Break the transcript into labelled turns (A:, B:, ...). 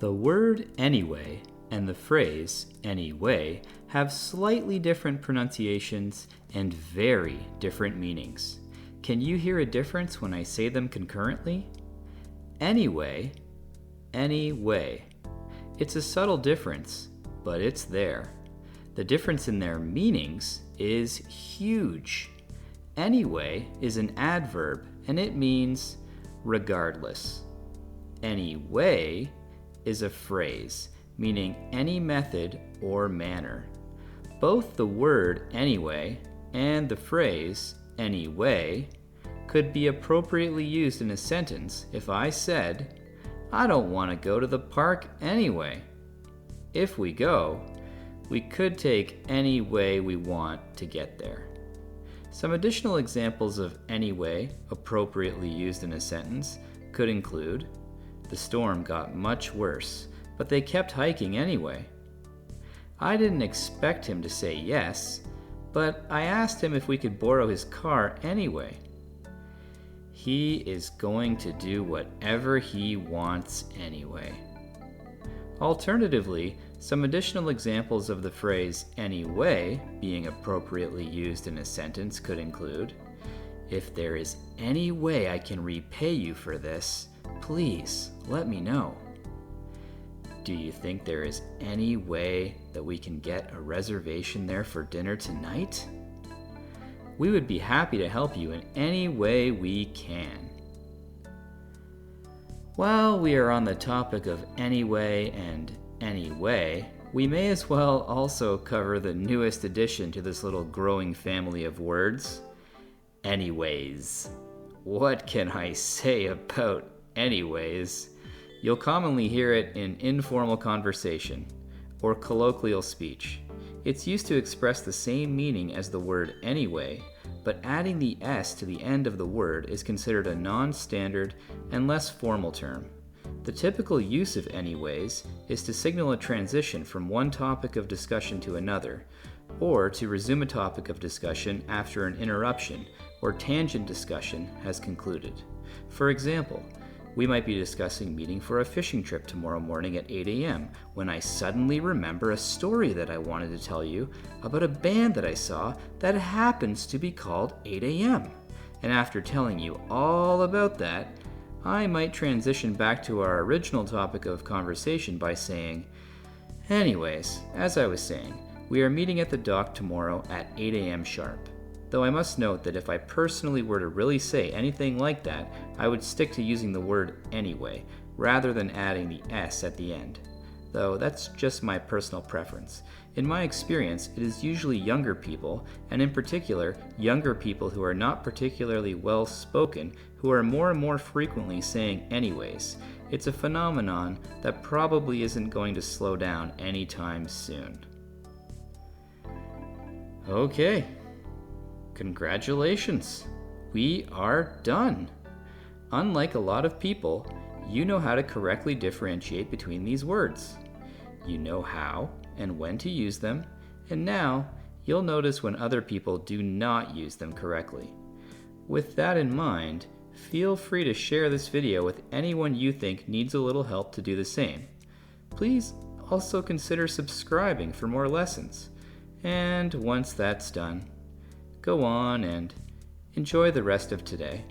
A: The word anyway and the phrase anyway have slightly different pronunciations and very different meanings. Can you hear a difference when I say them concurrently? Anyway, anyway. It's a subtle difference, but it's there. The difference in their meanings is huge. Anyway is an adverb and it means regardless. Anyway is a phrase meaning any method or manner. Both the word anyway and the phrase anyway could be appropriately used in a sentence if I said, I don't want to go to the park anyway. If we go, we could take any way we want to get there. Some additional examples of anyway appropriately used in a sentence could include, the storm got much worse, but they kept hiking anyway. I didn't expect him to say yes, but I asked him if we could borrow his car anyway. He is going to do whatever he wants anyway. Alternatively, some additional examples of the phrase anyway being appropriately used in a sentence could include, if there is any way I can repay you for this, please let me know. Do you think there is any way that we can get a reservation there for dinner tonight? We would be happy to help you in any way we can. While we are on the topic of anyway and anyway, we may as well also cover the newest addition to this little growing family of words, anyways. What can I say about anyways? You'll commonly hear it in informal conversation or colloquial speech. It's used to express the same meaning as the word anyway, but adding the S to the end of the word is considered a non-standard and less formal term. The typical use of anyways is to signal a transition from one topic of discussion to another, or to resume a topic of discussion after an interruption or tangent discussion has concluded. For example, we might be discussing meeting for a fishing trip tomorrow morning at 8 a.m. when I suddenly remember a story that I wanted to tell you about a band that I saw that happens to be called 8 a.m. And after telling you all about that, I might transition back to our original topic of conversation by saying, anyways, as I was saying, we are meeting at the dock tomorrow at 8 a.m. sharp. Though I must note that if I personally were to really say anything like that, I would stick to using the word anyway, rather than adding the S at the end. Though that's just my personal preference. In my experience, it is usually younger people, and in particular, younger people who are not particularly well spoken, who are more and more frequently saying anyways. It's a phenomenon that probably isn't going to slow down anytime soon. Okay. Congratulations! We are done! Unlike a lot of people, you know how to correctly differentiate between these words. You know how and when to use them, and now you'll notice when other people do not use them correctly. With that in mind, feel free to share this video with anyone you think needs a little help to do the same. Please also consider subscribing for more lessons. And once that's done, go on and enjoy the rest of today.